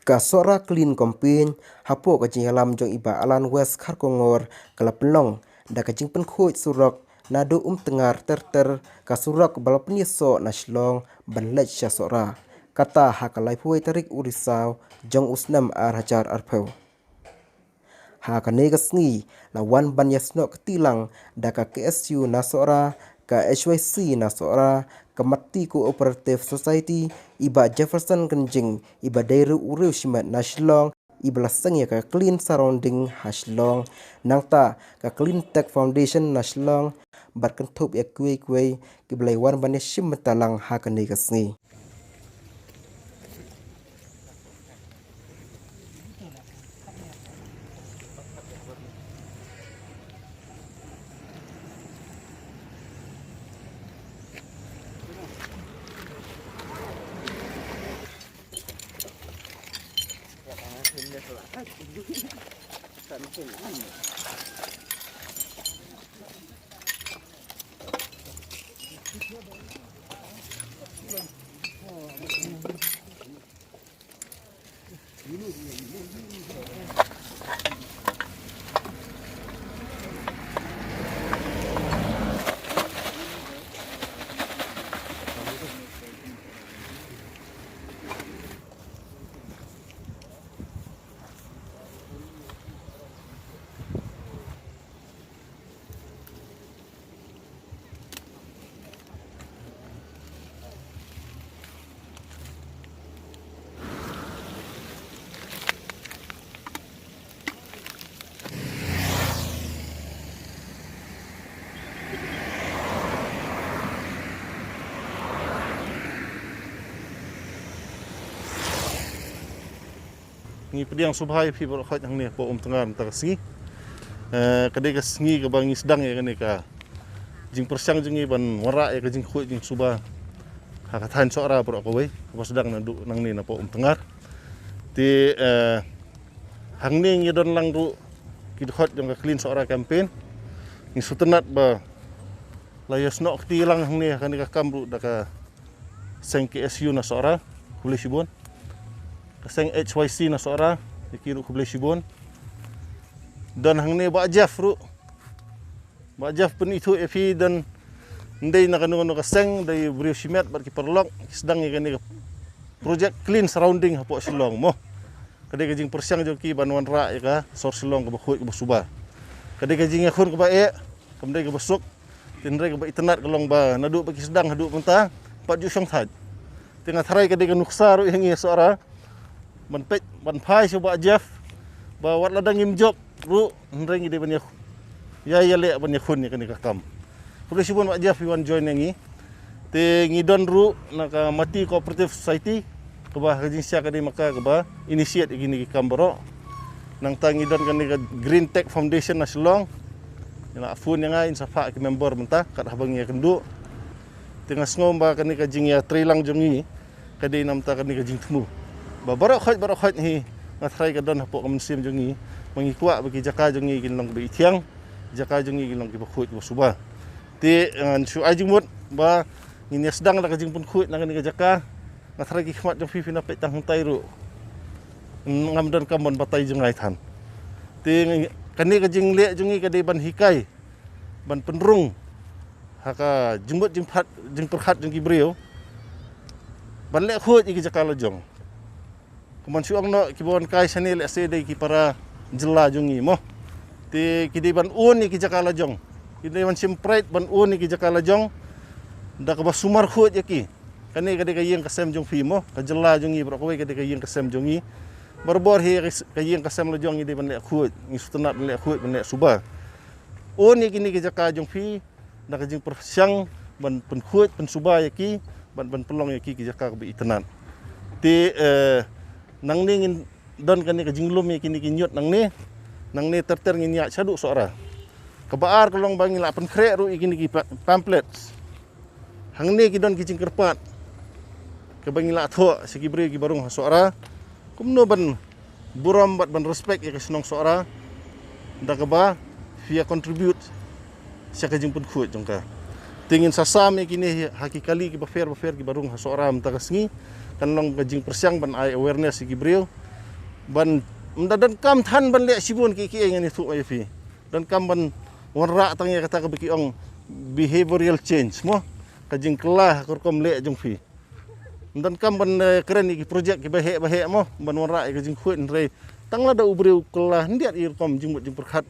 Kasora clean campaign hapo kajing alam jong iba alan west kharkongor kalapelong da kajing penkhoi surok nado tengar terter kasurok balapniso naslong banlech sora kata hakalai puai tarik urisau jong usnam hajar arpeu ha kanega sngi lawan ban yasno ketilang da ka KSU nasora ka HYC nasora kamati cooperative society iba Jefferson Kenjing iba dairu uriu shimat naslong iba lasang ya ka clean surrounding haslong nangta ka clean tech foundation naslong barkentup ya kuai kiblai wan ban shim talang ha kanega sngi Ngi pediang subhai pi bor khot hang ni po tengar ta singi kadai ka singi ka bangi sedang ya kan ka jing persiang jingi ban wara ya ka jing khoi jing suba ha ka than sora bor ko wei ko sedang nang ni na po tengar ti hang ni ngi don lang ru ki khot jong ka clean sora campaign ngi sutenat ba layas nok ti lang hang ni kan ka kamru da ka seng KSU na sora boleh sibon kaseng HYC na sora ikiru kublai sibon dan hang ni ba Jeff pen itu epi dan ndai na kanu kaseng dai brio simet bar ki perlok sedang ni kan project clean surrounding hapo silong mo kadai ka jing persiang jo ki banwan ra ya ka sor silong ka khoi ka suba kadai ka jing khun ka ba kamdai ka besuk tindrai ka ba internet kalong ba nadu ba ki sedang hadu mentang pat ju song thad tengah tharai kadai ka nuksa ru yang sora ban phai so ba Jeff ba wat ladang im job ru nreng ide ban ya le ban khun ni kan ka kam boleh sibon ba Jeff wan join ngi te ngi don ru na ka mati cooperative society ka ba jing sia ka di maka ka ba initiate gini kam boro nang ta ngi don kan ka green tech foundation na silong ina afun nga in safa ki member menta kat habang ya kendu tengah ngom ba kan ka jing ya trilang jongi ka di nam ta kan ka jing temu barok khot hi ngatrai ka don hapo kamsim jongi mangikwa bagi jaka jongi kinlong be ithiang jaka jongi kinlong ki khut bo suba ti su ajing mut ba ngin sedang da ka jing pun khut na ka jaka ngatrai ki khmat jong fi na pe tang tai ru ngam don kamon batai jongai than ti kani ka jing le jongi ka de ban hikai ban penrung haka jingmut jingphat jing perkhat jong ki brio ban le khut ki jaka lojong kuman suang no kibon kai sanil ase dei ki para jela jongi mo ti kidi ban un ki jakala jong kidi ban simpret ban un ki jakala jong da ka sumar khot yaki kani kadi ka yeng kasem jong fi mo ka jela jongi bro ko kadi ka yeng kasem jongi barbor he ka yeng kasem lo jong di ban le khot ngi sutenat le khot ban le suba un kini ki jakala jong fi da ka jing persiang ban pen khot pen suba yaki ban pelong yaki ki jakala bi itenat ti nang ni ngin don kan ni ka jinglum ni kini kinyot nang ni terter ngin ya sadu sora kebaar kolong bangi la pen kre ru ikini ki pamphlets hang ni ki don ki jingkerpat ke bangi la tho sigi bri ki barung sora kumno ban buram bat ban respect ya ka senong sora da ka ba via contribute sia ka jingpun khut jongka tingin sasam kini hakikali ki bafer ki barung hasoram tagasngi kan long gajing persiang ban ai awareness ki brio ban dan kam than ban le sibun ki ngani thu ai fi dan kam ban warra tang ya kata ke ong behavioral change mo kajing kelah korkom le jong fi dan kam ban keren ki project ki bahe mo ban warra kajing khuin re tangla da ubreu kelah ndiat ir kom jing perkhat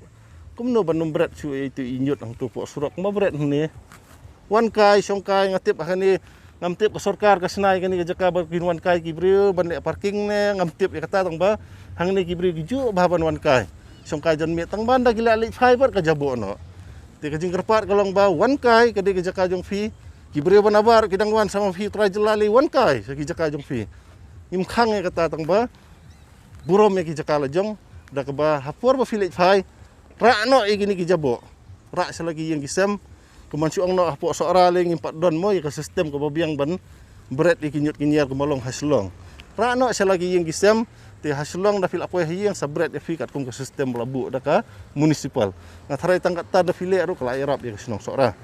kumno ban nombret su itu inyut ang tu po surak ma bret ni wan kai song kai ngatip akani ngamtip ke sarkar ke senai kani ke jaka bar wan kai ki breu ban le parking ne ngamtip ya kata tong ba hang ni ki breu ki ju ba ban wan kai song kai jon me tang ban da gila le fiber ka jabo no te ka jing kerpat kalong ba wan kai ke de ke jaka jong fi ki breu ban abar kidang wan sama fi trajlali wan kai sa ki jaka jong fi im khang ya kata tong ba burom ya ki jaka la jong da ka ba hapor ba filet phai ra no igini ki jabo ra selagi yang kisam kemansuang no apok sora ling impat don mo ka sistem ko babiang ban bret ikinyut kinyar ko malong haslong ra no selagi yang kisam ti haslong da fil apoy hiyang sa bret efikat kum ka sistem labu da ka municipal na tharai tangkat ta da file ru kala irap ya sinong sora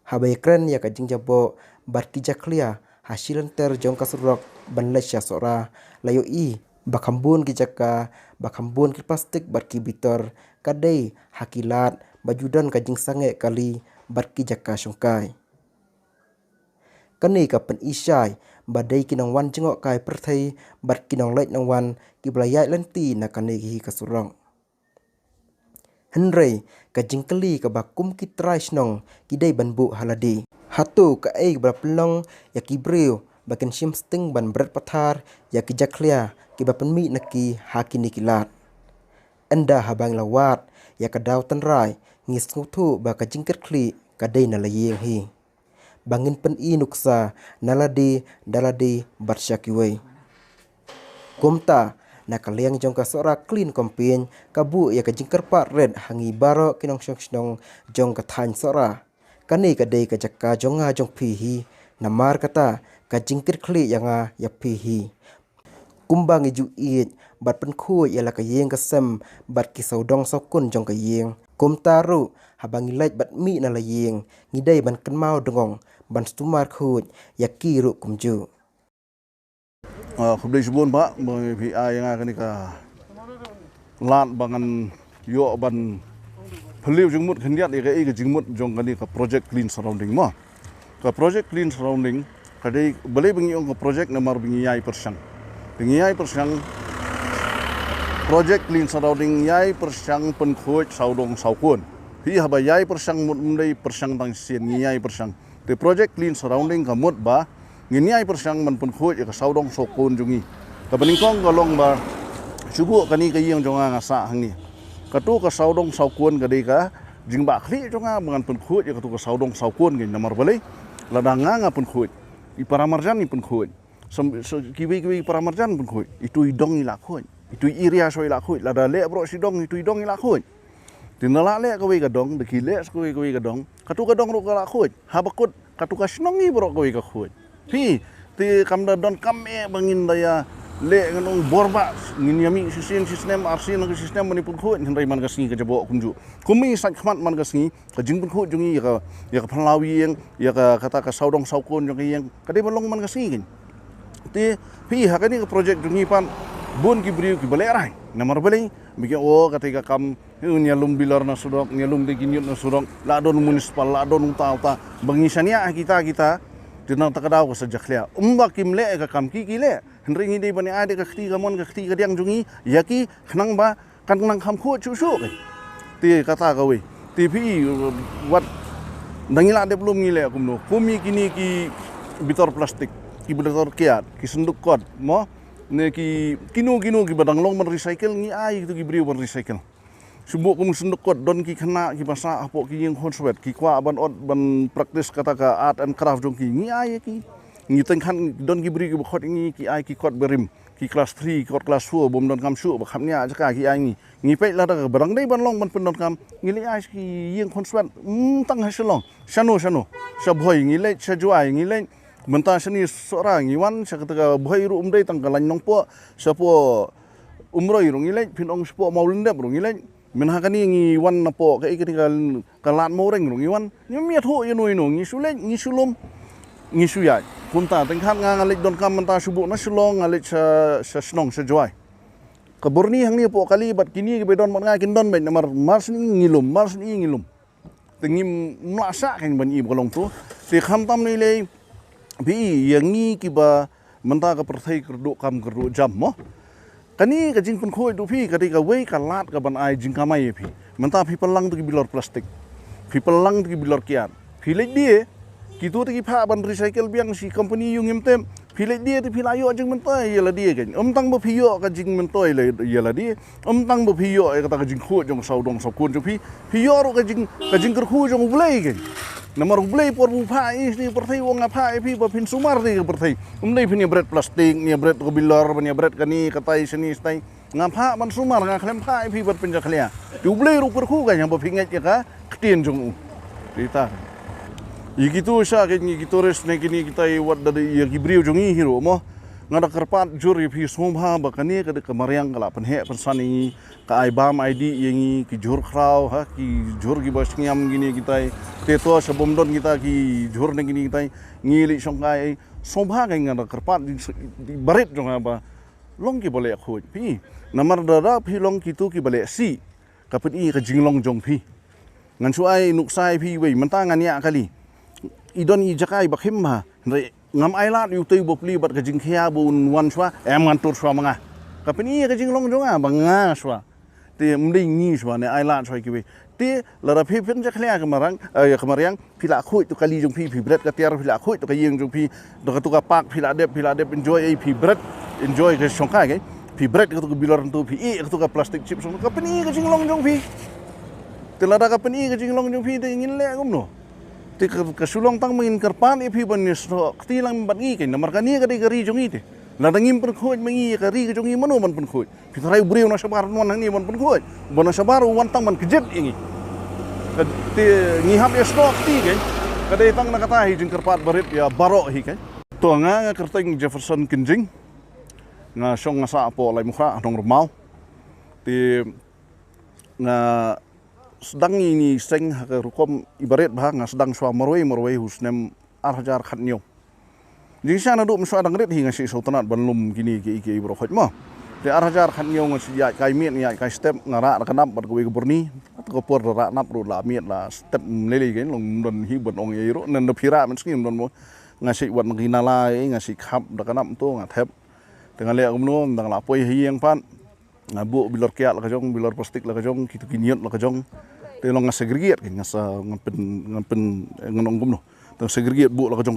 habai kren ya kajing jabo barki jaklia hasilan ter jong kasurok ban lesya sora layo i bakambun ki jaka bakambun ki plastik barki bitor kadai hakilat bajudan kajing sange kali barki jaka songkai kani ka pen isai badai kinang wan jengok kai perthai barki nang lek nang wan ki blayai lenti na kani ki kasurong henrei kajing kali ka bakum ki trai snong kidai banbu haladi hatu ka ei blapelong ya ki breu baken sim sting ban bret pathar ya ki jaklia ki bapen mi naki hakini kilat enda habang lawat ya ka daw tan rai ngis ngutu ba ka jingket kli ka dei na layeng hi bangin pen i nuksa naladi daladi barsyakiwe kumta na kaliang jong ka sora clean campaign kabu ya ka jingker pa red hangi baro kinong snong jong ka than sora kani ka dei ka jakka jonga jong phi hi namar kata ka jingker kli yanga ya phi hi kumbang iju it bat pen khu ya la ka yeng ka sem bat ki saudong sokun jong ka yeng kum taru habang ilait bat mi na la yeng ngidai ban kan mau dengong ban stumar khu ya ki ru kumju khubdai subun ba bi ai nga kani ka lat bangan yo ban phliu jingmut khandiat e ka jingmut jong kani ka project clean surrounding ma ka project clean surrounding kadai bale bingi ong ka project namar bingi yai persang project clean surrounding yai persang pen khoj saudong saukun hi haba yai persang mut mundai persang tang sien yai persang the project clean surrounding ka mut ba ngini ai persang man pen khoj ka saudong saukun jungi ka beningkong galong ba subu kani ka yeng jonga ngasa hangi ka tu ka saudong saukun ka dei ka jingba khli jonga mangan pen khoj ka tu ka saudong saukun ngi namar bale ladanga nga pen khoj i paramarjan ni pen khoj kiwi paramarjan pen khoj itu idong ila khoj itu iria so ila khoj lada le bro sidong itu idong ila khoj tinala le ka wi ka dong de ki le ka wi ka dong katu ka dong ro ka la khoj habakut katu ka snongi bro ka wi ka khoj pi ti kam da don kam e bangin daya le nganong borba nginyami sistem arsi nang sistem mani pun khoj hendai man ka singi ka jabo kunju kumi sak khmat man ka singi ka jing pun khoj jungi ya ka phlawi yang ya ka kata ka saudong saukon jungi yang ka de balong man ka singi ti pi hakani ka project jungi pan bun ki briu ki balerai namar balai bigi o ketika kam nyalum bilar na sudok nyalum de ginyut na sudok la don municipal la don uta bangisania kita dinang takadaw ko sa jaklia umba kimle ka kam ki le henri ngi bani ade ka khti ka mon ka khti ka diang jungi yaki khnang ba kan nang kham khu chu ti kata ka we ti pi wat dangila de belum ngi le kumno kumi kini ki bitor plastik ki bitor kiat ki senduk kod mo ne ki kinu ki badang long man recycle ngi ai tu ki briu ban recycle subu kum senduk kod don ki khana ki basa apo ki yeng hon swet ki kwa ban od ban practice kata ka art and craft jong ki ngi ai ki ngi teng khan don ki briu ki khot ngi ki ai ki kod berim ki class 3 kod class 4 bom don kam su ba kham nya jaka ki ai ngi pe la da barang dei ban long ban pen don kam ngi le ai ki yeng hon swet tang ha shalong shano shabhoi ngi le chajuai ngi le menta seni seorang iwan saya kata boy dei tang kalan nong po sapo umroi rong ilai pin ong spo maulin dep rong ilai Menhakani ngi wan na po kai kani kalat moreng ngi wan ni miat ho ye noi no ngi sule ngi sulum ngi suyai punta tengkhat nga ngalik don kam menta subu na sulong ngalik sa snong sa joy kaburni hang ni po kali bat kini ke bedon mon nga kin don ben namar mars ni ngilum tengim mlasa kan ban i bolong tu ti kham tam ni le bi yang ni ki ba menta ka perthai kerdu kam kerdu jam mo kani ka jing pun khoi du phi ka ka wei ka lat ka ban ai jing kamai phi menta phi pelang tu ki bilor plastik phi pelang tu ki bilor kian phi le die ki tu ki pha ban recycle biang si company yung tem phi le die ti phi la yo jing menta ye la die kan tang bo phi yo ka jing mentoi le ye la die tang bo phi yo ka ta ka jing khu jong sau dong sau kun ju phi yo ro ka jing ker khu jong blai kan namar blai por bu pha ni perthai wong apa phi ba phin sumar ni perthai dei phi ni bread plastik ni bread ko bilor ni bread kani katai seni stai ngapa man sumar nga klem pha phi bat penja khlia du blai ru per khu ka yang ba phi ngai ka ktien jong kita ikitu sa ke ni kitores ne kini kita wat dari ya gibriu jong i hiro mo ngada kerpat jur phi somha ba kani ka de kamariang kala penhe persani ka ai bam id yengi ki jur khrau ha ki jur ki bas ngiam gini kita teto sebom don kita ki jur ne gini kita ngili songkai somha ka ngada kerpat di barit jong ba long ki boleh khoj phi namar dara phi long ki tu ki boleh si ka pin i ka jinglong jong phi ngan su ai nuksai phi wei menta ngan ya kali idon i jakai bakhim ha ngam ai lat yu tei bopli bat ka jing khia bun wan swa ngan tur swa manga ka pin i ka jinglong jong banga swa te mding ni swa ne ai lat swa ki we te la phi phin ja khlia ka marang kamariang phi la khoi tu kali jong phi bret ka tiar phi la khoi tu ka yeng jong phi do ka tu ka pak phi la dep enjoy ai phi bret enjoy ka songkai ke phi bret ka tu bilor tu phi i ka tu ka plastic chips ka pin i ka jinglong jong phi te la ka pin i ka jinglong jong phi te ngin le gum no ti ka sulong tang mangin karpan e phi ban ni so ti lang ban ngi ke namar ka ni ka di gari jong i te la dangim pen khoj mangi ka ri ka jong i mano man pen khoj phi tharai briu na sabar non hang ni man pen khoj bon sabar wan tang man kjet ingi ka ti ngi hap e stok ti ke ka dei tang na kata hi jing karpat barit ya baro hi ke to nga kerteng Jefferson Kinjing nga song nga sa po lai mukha dong rumau ti nga sedang ini seng ha rukom ibarat bah nga sedang swa marwai husnem arhajar khatnyo jing sana du mswa dang ret hi nga si sultanat banlum kini ki bro khoj mo te arhajar khatnyo nga si ya kai miet ya kai step ngara kanap bat ko burni ko por ra nap ru la miet la step lele gen long don hi bon ong ye ro nen do phira man skim don mo nga si wat nginala nga si khap da kanap to nga thep dengan le umno dang la poi hi yang pan ngabu bilor kiat la kajong bilor plastik la kajong kitu kiniot la kajong te long segregiat ke ngasa ngapen ngonong gumno te segregiat bu la kajong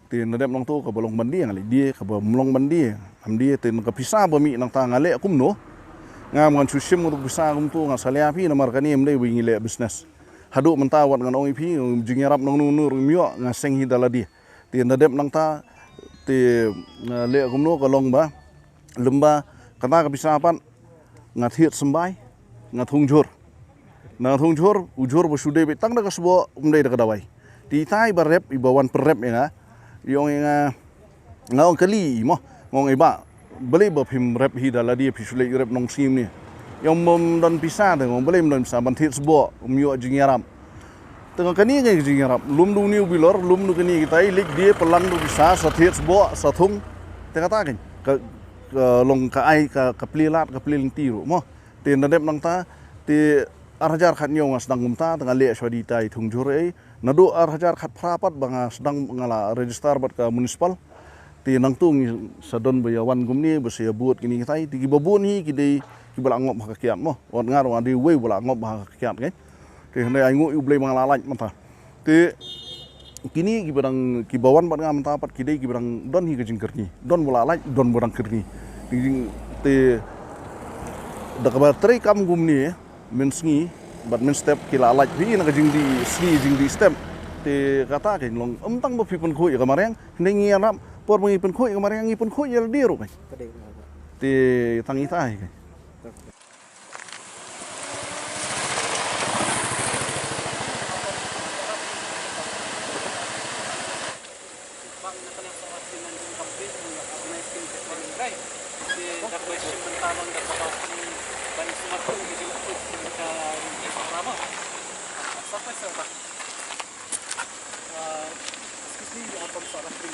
te nadem long to ka bolong bandi ngali die ka bolong bandi am die te ka pisa ba mi nang ta ngale kumno ngam ngan susim untuk bisa kum to ngasalia pi namar kani emle wingi le business hadu mentawat ngan ong pi jingyarap nong nur mio ngaseng hidala die te nadem nang ta te le kumno ka long ba lemba kata ka bisa pan ngathiet sembai ngathung jur ujur bosude betang da kasbo umdai da kadawai ti tai barep ibawan perep ya yong nga ngong kali mo ngong iba beli ba phim rep hi dala dia pisule rep nong sim ni yong mom don pisa da ngong beli don sa ban thiet sbo umyo jingyaram tengah kani ngai jingyaram lum du niu bilor lum du kani kita lik dia pelang du bisa sa thiet sbo sa thung tengah ta kan long ka ai ka plilat ka plinti ru mo te nadep nang ta te arhajar khat nyong sedang gumta tengah le swadi tai thung jur ei nadu arhajar khat phrapat banga sedang ngala register bat ka municipal te nang tung sadon bayawan gumni besia buat kini tai ti babun hi kidei kibala ngop ha kiat mo wan ngar wa di we bala ngop ha kiat ke te ne ai ngu ublei mangala laj mata te kini kibawan bat ngam tapat kidei kibarang don hi kejing kerni don bola laj don borang kerni jing te da kabar tre kam gumni mensngi bat men step kila laj hi na kejing di sni jing di step te kata ke long tang bo pipun khoi kamareng nengi anam por mengi pun khoi kamareng ngi pun khoi yel diru pe te tangi tai ke dapat